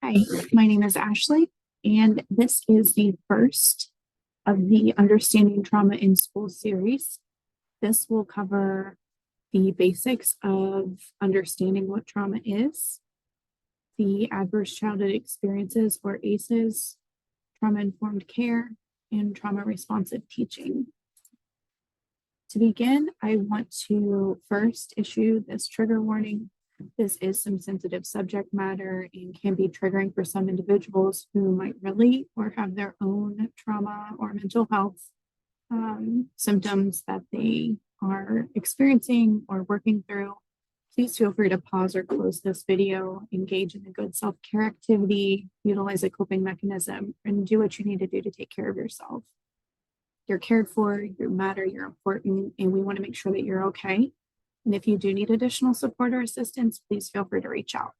Hi, my name is Ashley, and this is the first of the Understanding Trauma in School series. This will cover the basics of understanding what trauma is, the Adverse Childhood Experiences or ACEs, trauma-informed care, and trauma-responsive teaching. To begin, I want to first issue this trigger warning. This is some sensitive subject matter and can be triggering for some individuals who might relate or have their own trauma or mental health symptoms that they are experiencing or working through. Please feel free to pause or close this video, engage in a good self-care activity, utilize a coping mechanism, and do what you need to do to take care of yourself. You're cared for, you matter, you're important, and we want to make sure that you're okay. And if you do need additional support or assistance, please feel free to reach out.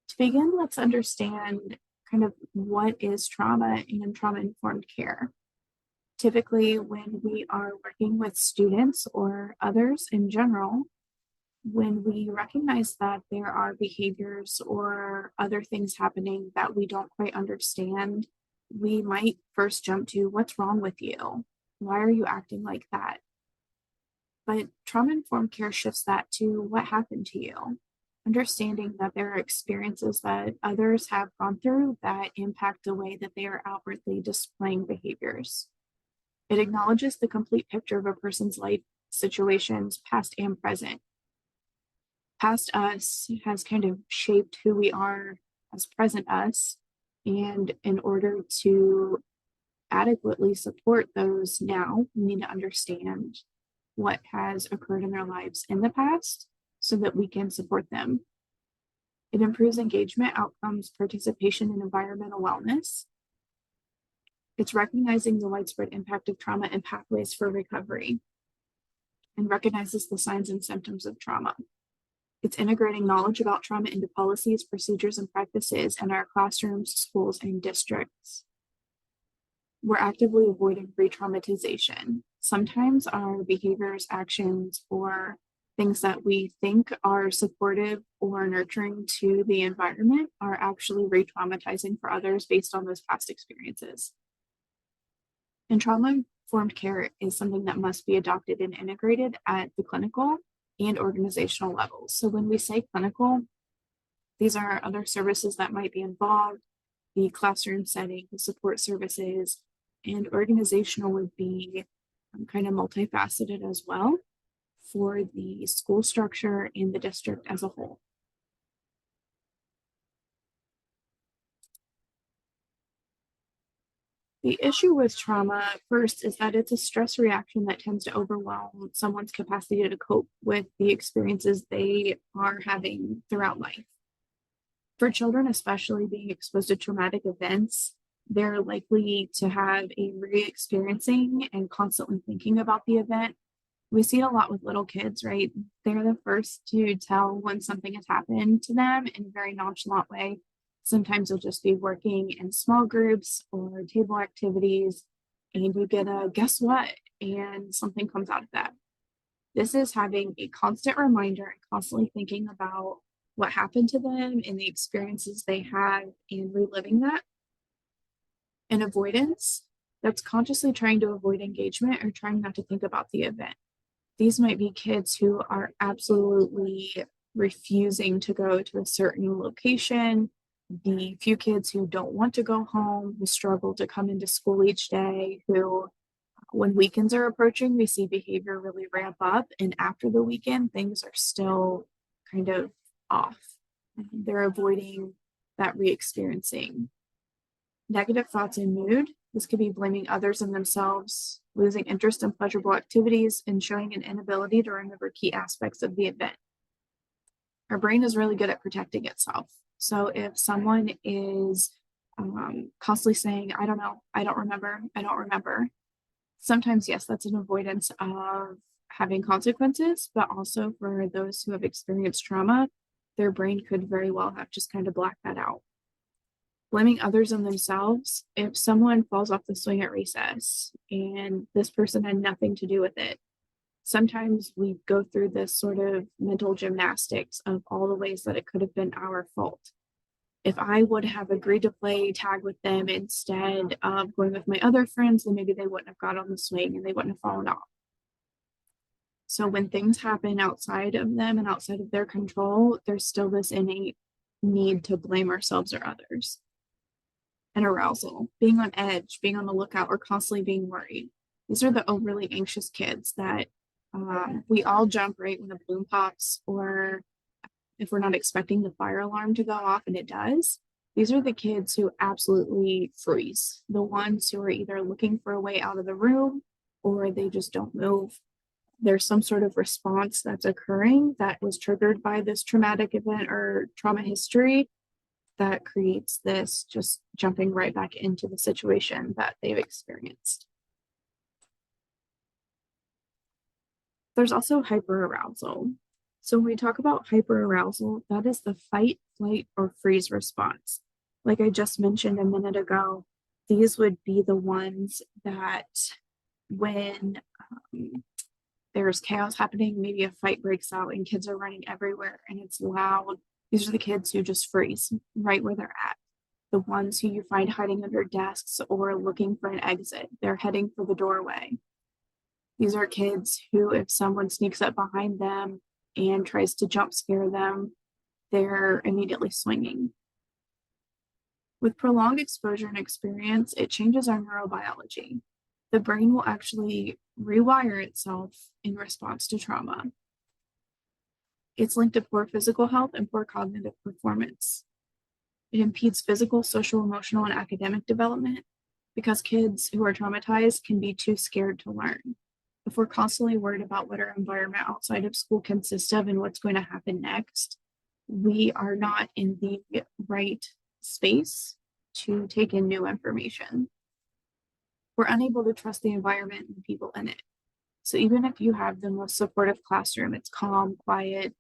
To begin, let's understand kind of what is trauma and trauma-informed care. Typically, when we are working with students or others in general, when we recognize that there are behaviors or other things happening that we don't quite understand, we might first jump to, what's wrong with you? Why are you acting like that? But trauma-informed care shifts that to what happened to you, understanding that there are experiences that others have gone through that impact the way that they are outwardly displaying behaviors. It acknowledges the complete picture of a person's life situations, past and present. Past us has kind of shaped who we are as present us, and in order to adequately support those now, we need to understand what has occurred in their lives in the past so that we can support them. It improves engagement, outcomes, participation, and environmental wellness. It's recognizing the widespread impact of trauma and pathways for recovery, and recognizes the signs and symptoms of trauma. It's integrating knowledge about trauma into policies, procedures, and practices in our classrooms, schools, and districts. We're actively avoiding re-traumatization. Sometimes our behaviors, actions, or things that we think are supportive or nurturing to the environment are actually re-traumatizing for others based on those past experiences. And trauma-informed care is something that must be adopted and integrated at the clinical and organizational levels. So when we say clinical, these are other services that might be involved, the classroom setting, the support services, and organizational would be kind of multifaceted as well for the school structure and the district as a whole. The issue with trauma first is that it's a stress reaction that tends to overwhelm someone's capacity to cope with the experiences they are having throughout life. For children, especially being exposed to traumatic events, they're likely to have a re-experiencing and constantly thinking about the event. We see it a lot with little kids, right? They're the first to tell when something has happened to them in a very nonchalant way. Sometimes you'll just be working in small groups or table activities, and you get a guess what, and something comes out of that. This is having a constant reminder and constantly thinking about what happened to them and the experiences they had and reliving that. And avoidance, that's consciously trying to avoid engagement or trying not to think about the event. These might be kids who are absolutely refusing to go to a certain location, the few kids who don't want to go home, who struggle to come into school each day, who, when weekends are approaching, we see behavior really ramp up. And after the weekend, things are still kind of off. They're avoiding that re-experiencing. Negative thoughts and mood. This could be blaming others and themselves, losing interest in pleasurable activities, and showing an inability to remember key aspects of the event. Our brain is really good at protecting itself. So if someone is constantly saying, I don't know, I don't remember, sometimes, yes, that's an avoidance of having consequences, but also for those who have experienced trauma, their brain could very well have just kind of blacked that out. Blaming others and themselves. If someone falls off the swing at recess and this person had nothing to do with it, sometimes we go through this sort of mental gymnastics of all the ways that it could have been our fault. If I would have agreed to play tag with them instead of going with my other friends, then maybe they wouldn't have got on the swing and they wouldn't have fallen off. So when things happen outside of them and outside of their control, there's still this innate need to blame ourselves or others. And arousal, being on edge, being on the lookout, or constantly being worried. These are the overly anxious kids that we all jump right when the balloon pops, or if we're not expecting the fire alarm to go off and it does. These are the kids who absolutely freeze, the ones who are either looking for a way out of the room or they just don't move. There's some sort of response that's occurring that was triggered by this traumatic event or trauma history that creates this just jumping right back into the situation that they've experienced. There's also hyperarousal. So when we talk about hyperarousal, that is the fight, flight, or freeze response. Like I just mentioned a minute ago, these would be the ones that when there's chaos happening, maybe a fight breaks out and kids are running everywhere and it's loud. These are the kids who just freeze right where they're at. The ones who you find hiding under desks or looking for an exit, they're heading for the doorway. These are kids who, if someone sneaks up behind them and tries to jump scare them, they're immediately swinging. With prolonged exposure and experience, it changes our neurobiology. The brain will actually rewire itself in response to trauma. It's linked to poor physical health and poor cognitive performance. It impedes physical, social, emotional, and academic development because kids who are traumatized can be too scared to learn. If we're constantly worried about what our environment outside of school consists of and what's going to happen next, we are not in the right space to take in new information. We're unable to trust the environment and the people in it. So even if you have the most supportive classroom, it's calm, quiet,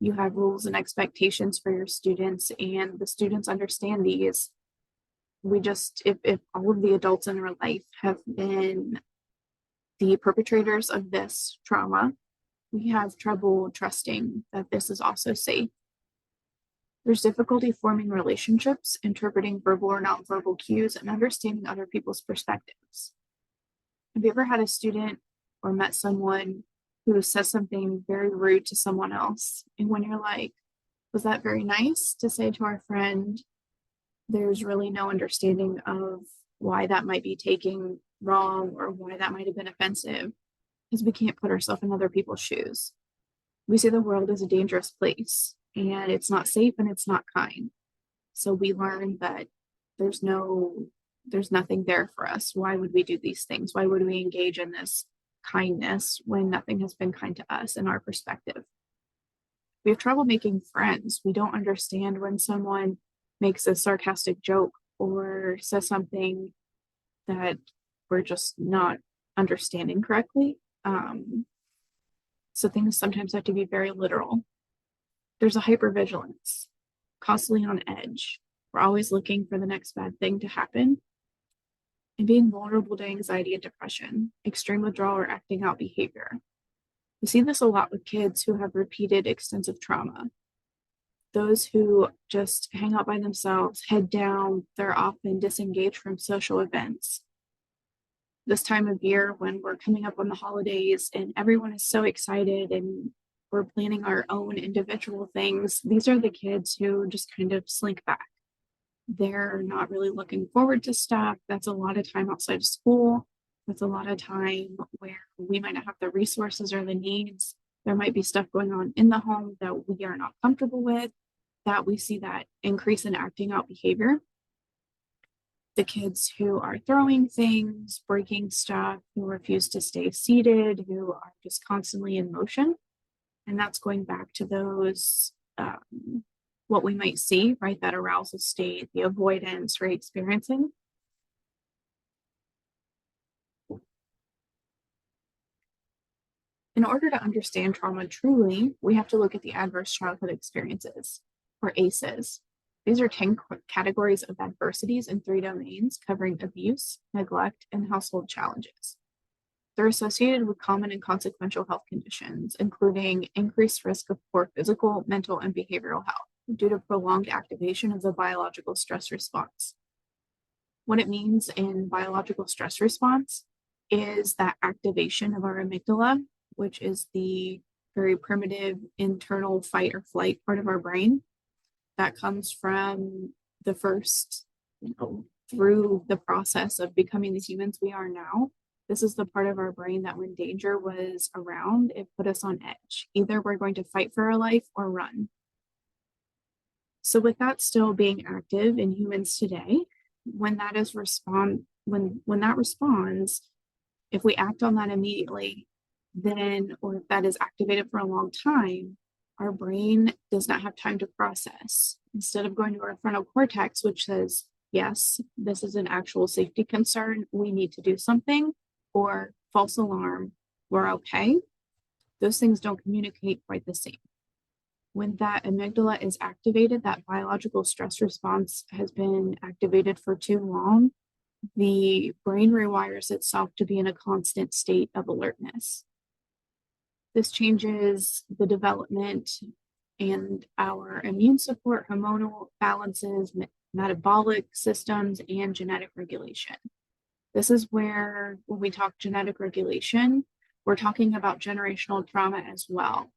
you have rules and expectations for your students, and the students understand these. If all of the adults in our life have been the perpetrators of this trauma, we have trouble trusting that this is also safe. There's difficulty forming relationships, interpreting verbal or nonverbal cues, and understanding other people's perspectives. Have you ever had a student or met someone who says something very rude to someone else? And when you're like, was that very nice to say to our friend? There's really no understanding of why that might be taken wrong or why that might have been offensive, because we can't put ourselves in other people's shoes. We see the world as a dangerous place and it's not safe and it's not kind. So we learn that there's nothing there for us. Why would we do these things? Why would we engage in this kindness when nothing has been kind to us in our perspective? We have trouble making friends. We don't understand when someone makes a sarcastic joke or says something that we're just not understanding correctly. So things sometimes have to be very literal. There's a hypervigilance, constantly on edge. We're always looking for the next bad thing to happen. And being vulnerable to anxiety and depression, extreme withdrawal or acting out behavior. We see this a lot with kids who have repeated extensive trauma. Those who just hang out by themselves, head down, they're often disengaged from social events. This time of year when we're coming up on the holidays and everyone is so excited and we're planning our own individual things, these are the kids who just kind of slink back. They're not really looking forward to stuff. That's a lot of time outside of school. That's a lot of time where we might not have the resources or the needs. There might be stuff going on in the home that we are not comfortable with, that we see that increase in acting out behavior. The kids who are throwing things, breaking stuff, who refuse to stay seated, who are just constantly in motion. And that's going back to those, what we might see, right? That arousal state, the avoidance, right? Experiencing. In order to understand trauma truly, we have to look at the adverse childhood experiences, or ACEs. These are 10 categories of adversities in 3 domains covering abuse, neglect, and household challenges. They're associated with common and consequential health conditions, including increased risk of poor physical, mental, and behavioral health due to prolonged activation of the biological stress response. What it means in biological stress response is that activation of our amygdala, which is the very primitive internal fight or flight part of our brain that comes from the first, through the process of becoming the humans we are now. This is the part of our brain that when danger was around, it put us on edge. Either we're going to fight for our life or run. So with that still being active in humans today, when that responds, if we act on that immediately, then, or if that is activated for a long time, our brain does not have time to process. Instead of going to our frontal cortex, which says, yes, this is an actual safety concern, we need to do something, or false alarm, we're okay, those things don't communicate quite the same. When that amygdala is activated, that biological stress response has been activated for too long, the brain rewires itself to be in a constant state of alertness. This changes the development and our immune support, hormonal balances, metabolic systems, and genetic regulation. This is where, when we talk genetic regulation, we're talking about generational trauma as well.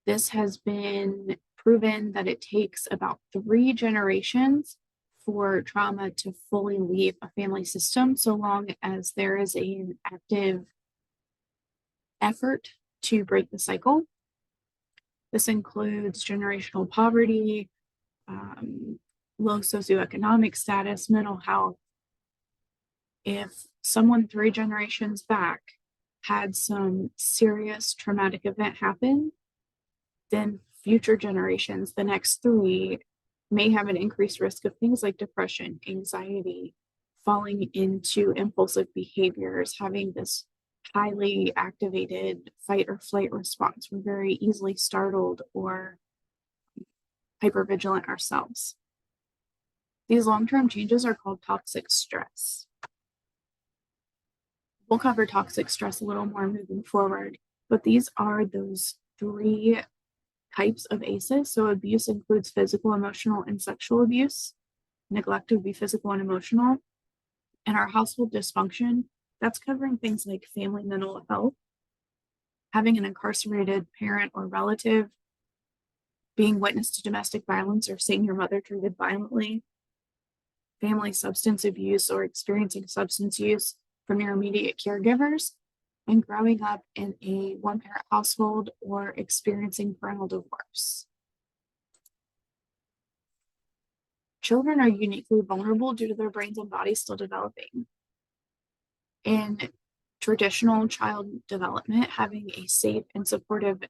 This has been proven that it takes about 3 generations for trauma to fully leave a family system, so long as there is an active effort to break the cycle. This includes generational poverty, low socioeconomic status, mental health. If someone 3 generations back had some serious traumatic event happen, then future generations, the next 3, may have an increased risk of things like depression, anxiety, falling into impulsive behaviors, having this highly activated fight or flight response. We're very easily startled or hypervigilant ourselves. These long-term changes are called toxic stress. We'll cover toxic stress a little more moving forward, but these are those 3 types of ACEs. So abuse includes physical, emotional, and sexual abuse. Neglect would be physical and emotional. And our household dysfunction, that's covering things like family mental health, having an incarcerated parent or relative, being witness to domestic violence or seeing your mother treated violently, family substance abuse or experiencing substance use from your immediate caregivers, and growing up in a one-parent household or experiencing parental divorce. Children are uniquely vulnerable due to their brains and bodies still developing. In traditional child development, having a safe and supportive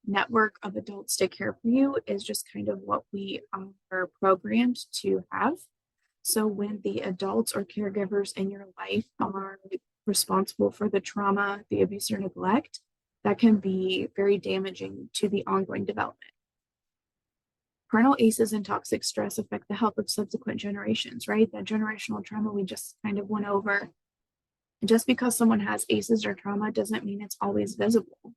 network of adults take care for you is just kind of what we are programmed to have. So when the adults or caregivers in your life are responsible for the trauma, the abuse, or neglect, that can be very damaging to the ongoing development. Parental ACEs and toxic stress affect the health of subsequent generations, right? That generational trauma we just kind of went over. And just because someone has ACEs or trauma doesn't mean it's always visible.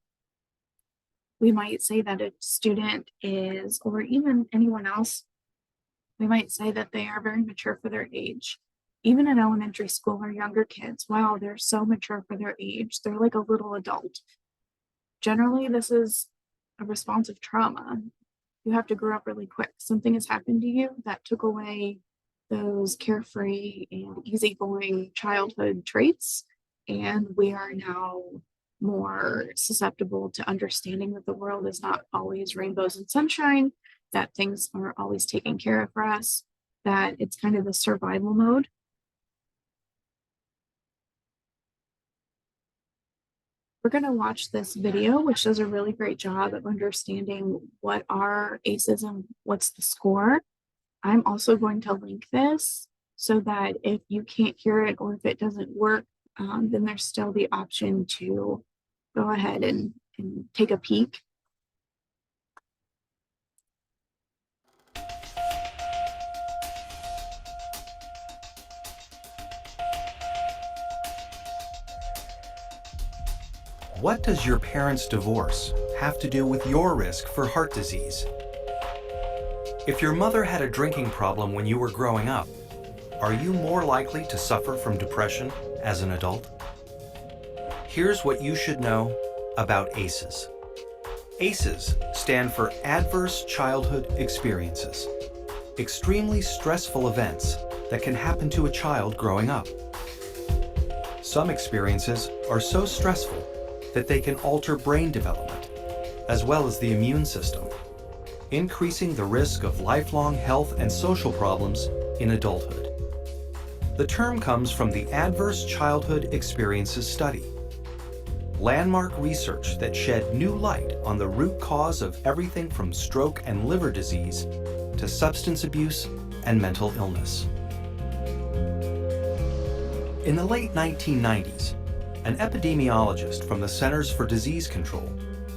We might say that a student is, or even anyone else, we might say that they are very mature for their age. Even in elementary school or younger kids, wow, they're so mature for their age. They're like a little adult. Generally, this is a response of trauma. You have to grow up really quick. Something has happened to you that took away those carefree and easygoing childhood traits, and we are now more susceptible to understanding that the world is not always rainbows and sunshine, that things aren't always taken care of for us, that it's kind of a survival mode. We're going to watch this video, which does a really great job of understanding what are ACEs and what's the score. I'm also going to link this so that if you can't hear it or if it doesn't work, then there's still the option to go ahead and take a peek. What does your parents' divorce have to do with your risk for heart disease? If your mother had a drinking problem when you were growing up, are you more likely to suffer from depression as an adult? Here's what you should know about ACEs. ACEs stand for Adverse Childhood Experiences, extremely stressful events that can happen to a child growing up. Some experiences are so stressful that they can alter brain development, as well as the immune system, increasing the risk of lifelong health and social problems in adulthood. The term comes from the Adverse Childhood Experiences Study, landmark research that shed new light on the root cause of everything from stroke and liver disease to substance abuse and mental illness. In the late 1990s, an epidemiologist from the Centers for Disease Control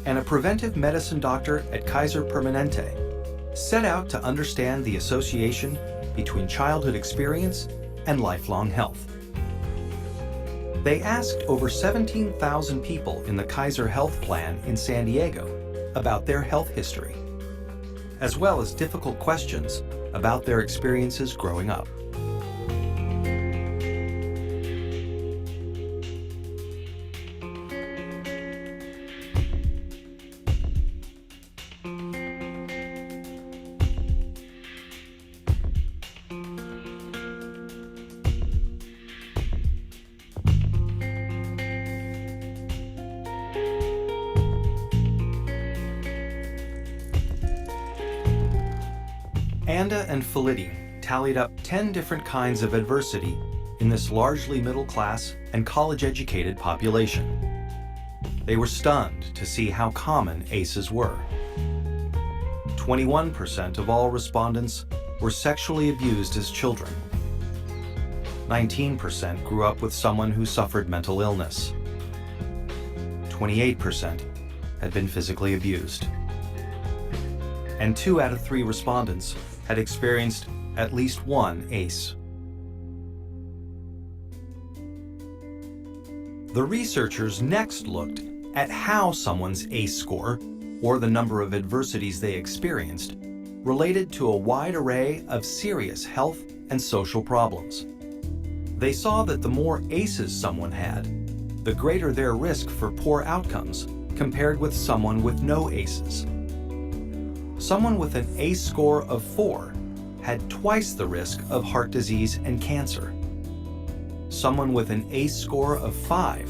and a preventive medicine doctor at Kaiser Permanente set out to understand the association between childhood experience and lifelong health. They asked over 17,000 people in the Kaiser Health Plan in San Diego about their health history, as well as difficult questions about their experiences growing up. Anda and Felitti tallied up 10 different kinds of adversity in this largely middle-class and college-educated population. They were stunned to see how common ACEs were. 21% of all respondents were sexually abused as children. 19% grew up with someone who suffered mental illness. 28% had been physically abused. And 2 out of 3 respondents had experienced at least one ACE. The researchers next looked at how someone's ACE score, or the number of adversities they experienced, related to a wide array of serious health and social problems. They saw that the more ACEs someone had, the greater their risk for poor outcomes compared with someone with no ACEs. Someone with an ACE score of 4 had twice the risk of heart disease and cancer. Someone with an ACE score of 5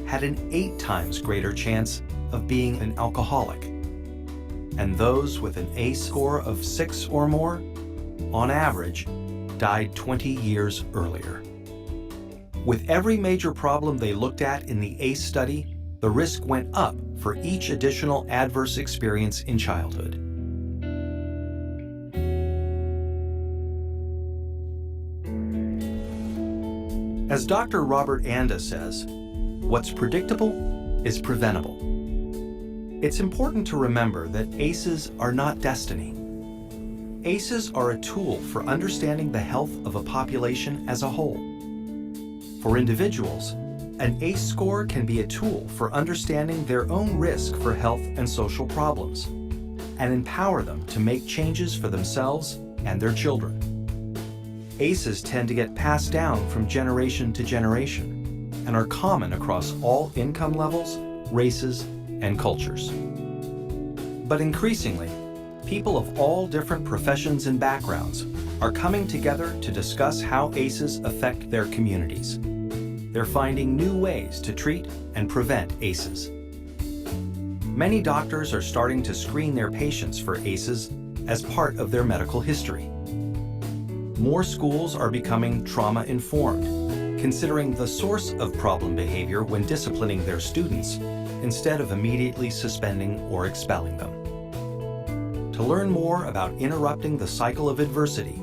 had an 8 times greater chance of being an alcoholic. And those with an ACE score of 6 or more, on average, died 20 years earlier. With every major problem they looked at in the ACE study, the risk went up for each additional adverse experience in childhood. As Dr. Robert Anda says, what's predictable is preventable. It's important to remember that ACEs are not destiny. ACEs are a tool for understanding the health of a population as a whole. For individuals, an ACE score can be a tool for understanding their own risk for health and social problems, and empower them to make changes for themselves and their children. ACEs tend to get passed down from generation to generation and are common across all income levels, races, and cultures. But increasingly, people of all different professions and backgrounds are coming together to discuss how ACEs affect their communities. They're finding new ways to treat and prevent ACEs. Many doctors are starting to screen their patients for ACEs as part of their medical history. More schools are becoming trauma-informed, considering the source of problem behavior when disciplining their students, instead of immediately suspending or expelling them. To learn more about interrupting the cycle of adversity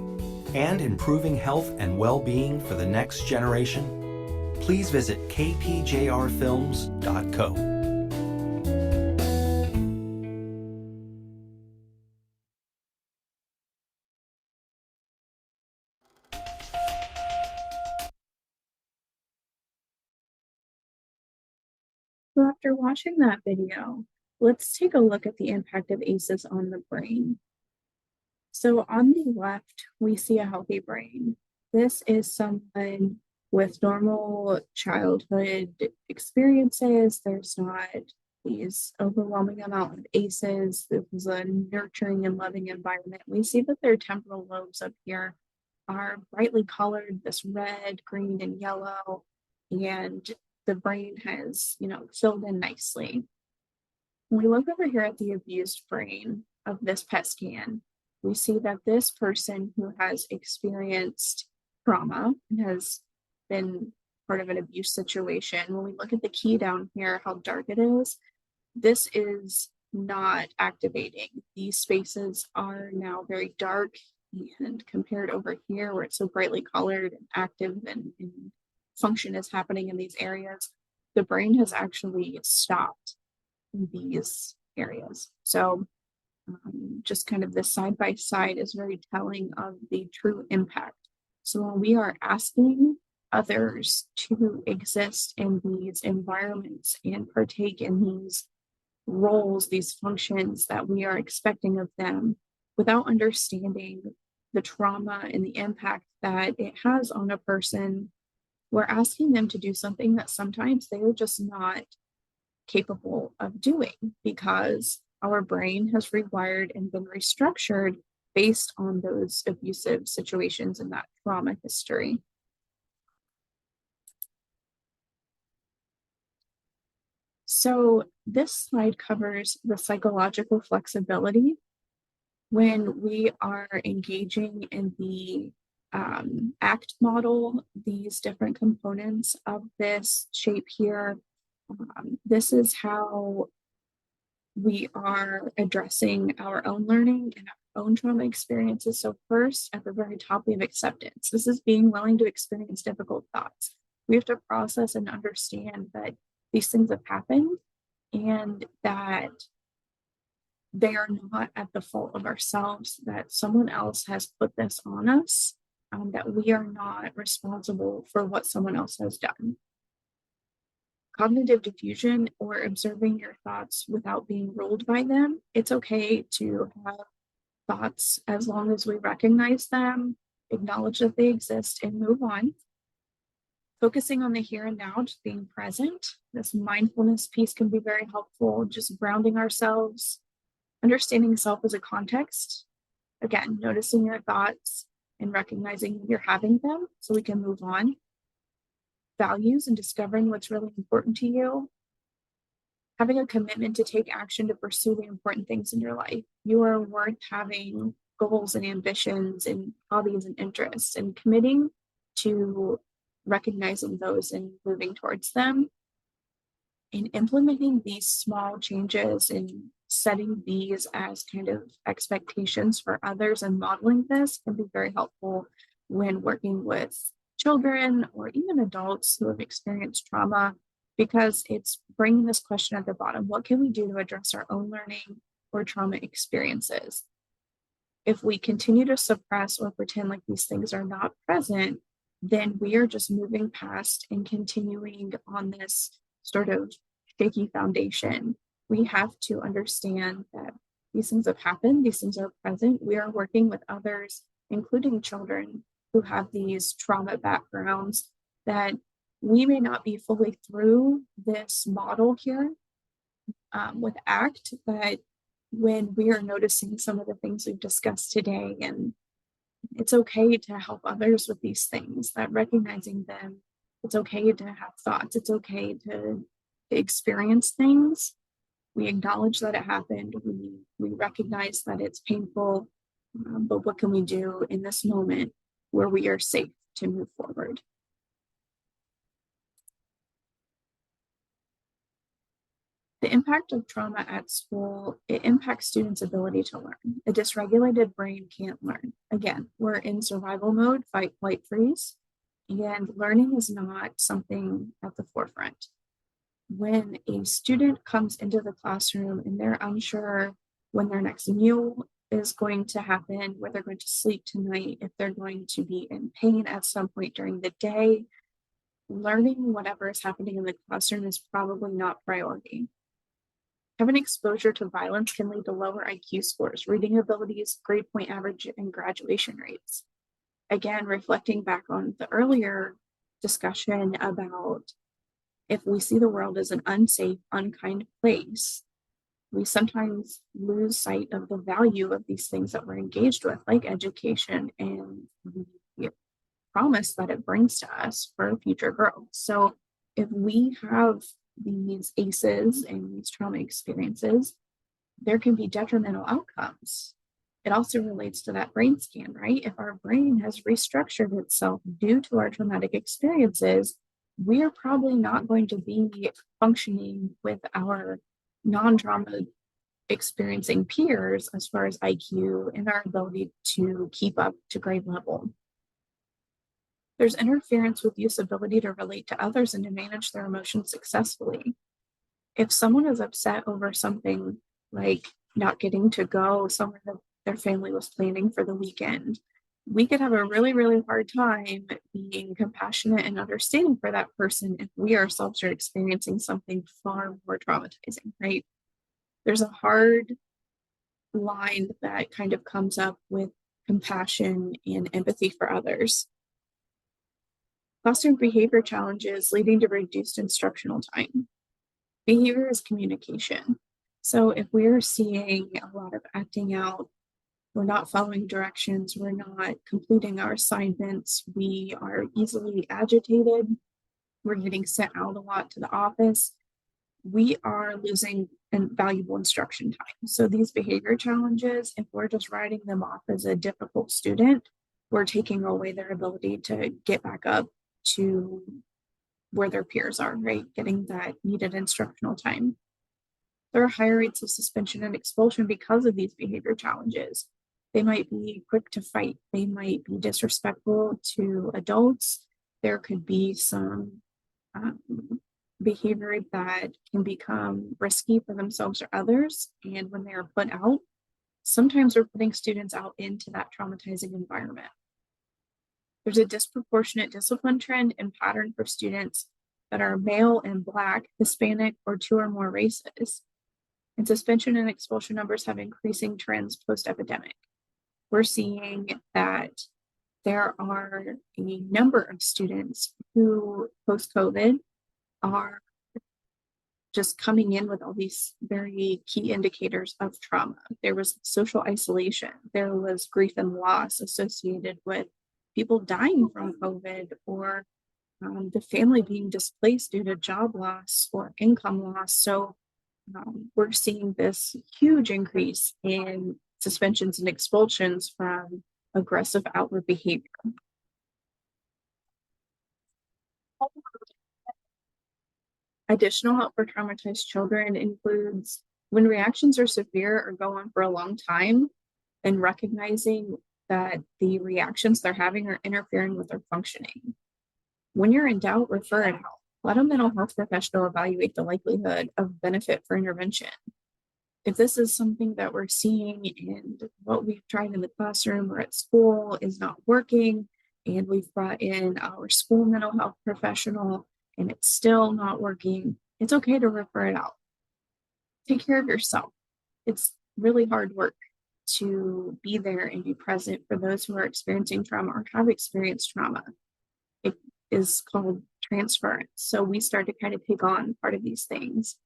and improving health and well-being for the next generation, please visit kpjrfilms.co. So after watching that video, let's take a look at the impact of ACEs on the brain. So on the left, we see a healthy brain. This is someone with normal childhood experiences. There's not these overwhelming amount of ACEs. This is a nurturing and loving environment. We see that their temporal lobes up here are brightly colored, this red, green, and yellow, and the brain has, filled in nicely. When we look over here at the abused brain of this PET scan, we see that this person who has experienced trauma and has been part of an abuse situation, when we look at the key down here, how dark it is, this is not activating. These spaces are now very dark, and compared over here where it's so brightly colored and active and function is happening in these areas, the brain has actually stopped in these areas. So just kind of this side by side is very telling of the true impact. So when we are asking others to exist in these environments and partake in these roles, these functions that we are expecting of them, without understanding the trauma and the impact that it has on a person, we're asking them to do something that sometimes they're just not capable of doing because our brain has rewired and been restructured based on those abusive situations and that trauma history. So this slide covers the psychological flexibility when we are engaging in the ACT model, these different components of this shape here. This is how we are addressing our own learning and our own trauma experiences. So first, at the very top, we have acceptance. This is being willing to experience difficult thoughts. We have to process and understand that these things have happened and that they are not at the fault of ourselves, that someone else has put this on us, that we are not responsible for what someone else has done. Cognitive diffusion, or observing your thoughts without being ruled by them. It's okay to have thoughts as long as we recognize them, acknowledge that they exist, and move on. Focusing on the here and now, just being present. This mindfulness piece can be very helpful, just grounding ourselves, understanding self as a context. Again, noticing your thoughts and recognizing you're having them so we can move on. Values and discovering what's really important to you. Having a commitment to take action to pursue the important things in your life. You are worth having goals and ambitions and hobbies and interests, and committing to recognizing those and moving towards them. And implementing these small changes and setting these as kind of expectations for others and modeling this can be very helpful when working with children or even adults who have experienced trauma, because it's bringing this question at the bottom: what can we do to address our own learning or trauma experiences? If we continue to suppress or pretend like these things are not present, then we are just moving past and continuing on this sort of shaky foundation. We have to understand that these things have happened, these things are present. We are working with others, including children who have these trauma backgrounds, that we may not be fully through this model here with ACT, but when we are noticing some of the things we've discussed today, and it's okay to help others with these things, that recognizing them, it's okay to have thoughts, it's okay to experience things. We acknowledge that it happened, we recognize that it's painful, but what can we do in this moment where we are safe to move forward? The impact of trauma at school, it impacts students' ability to learn. A dysregulated brain can't learn. Again, we're in survival mode, fight, flight, freeze, and learning is not something at the forefront. When a student comes into the classroom and they're unsure when their next meal is going to happen, where they're going to sleep tonight, if they're going to be in pain at some point during the day, learning whatever is happening in the classroom is probably not priority. Having exposure to violence can lead to lower IQ scores, reading abilities, grade point average, and graduation rates. Again, reflecting back on the earlier discussion about if we see the world as an unsafe, unkind place, we sometimes lose sight of the value of these things that we're engaged with, like education and the promise that it brings to us for future growth. So if we have these ACEs and these trauma experiences, there can be detrimental outcomes. It also relates to that brain scan, right? If our brain has restructured itself due to our traumatic experiences, we are probably not going to be functioning with our non-trauma experiencing peers as far as IQ and our ability to keep up to grade level. There's interference with youth's ability to relate to others and to manage their emotions successfully. If someone is upset over something like not getting to go somewhere that their family was planning for the weekend, we could have a really, really hard time being compassionate and understanding for that person if we ourselves are experiencing something far more traumatizing, right? There's a hard line that kind of comes up with compassion and empathy for others. Classroom behavior challenges leading to reduced instructional time. Behavior is communication. So if we're seeing a lot of acting out, we're not following directions, we're not completing our assignments, we are easily agitated, we're getting sent out a lot to the office, we are losing valuable instruction time. So these behavior challenges, if we're just writing them off as a difficult student, we're taking away their ability to get back up to where their peers are, right? Getting that needed instructional time. There are higher rates of suspension and expulsion because of these behavior challenges. They might be quick to fight. They might be disrespectful to adults. There could be some behavior that can become risky for themselves or others. And when they are put out, sometimes we're putting students out into that traumatizing environment. There's a disproportionate discipline trend and pattern for students that are male and Black, Hispanic, or 2 or more races. And suspension and expulsion numbers have increasing trends post-epidemic. We're seeing that there are a number of students who post-COVID are just coming in with all these very key indicators of trauma. There was social isolation. There was grief and loss associated with people dying from COVID or the family being displaced due to job loss or income loss. So we're seeing this huge increase in suspensions and expulsions from aggressive outward behavior. Additional help for traumatized children includes when reactions are severe or go on for a long time, and recognizing that the reactions they're having are interfering with their functioning. When you're in doubt, refer it out. Let a mental health professional evaluate the likelihood of benefit for intervention. If this is something that we're seeing and what we've tried in the classroom or at school is not working, and we've brought in our school mental health professional and it's still not working, it's okay to refer it out. Take care of yourself. It's really hard work to be there and be present for those who are experiencing trauma or have experienced trauma. It is called transference. So we start to kind of take on part of these things.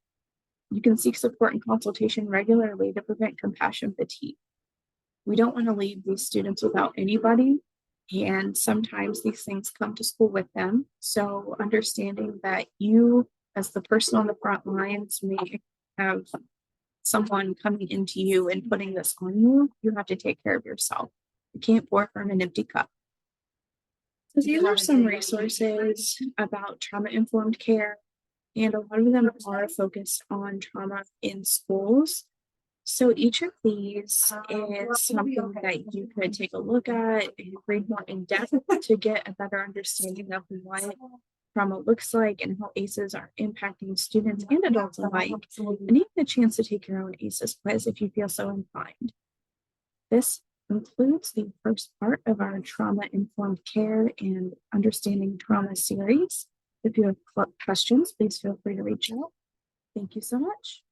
You can seek support and consultation regularly to prevent compassion fatigue. We don't want to leave these students without anybody, and sometimes these things come to school with them. So understanding that you, as the person on the front lines, may have someone coming into you and putting this on you, you have to take care of yourself. You can't pour from an empty cup. So these are some resources about trauma-informed care, and a lot of them are focused on trauma in schools. So each of these is something that you could take a look at and read more in depth to get a better understanding of what trauma looks like and how ACEs are impacting students and adults alike, and even a chance to take your own ACEs quiz if you feel so inclined. This concludes the first part of our trauma-informed care and understanding trauma series. If you have questions, please feel free to reach out. Thank you so much.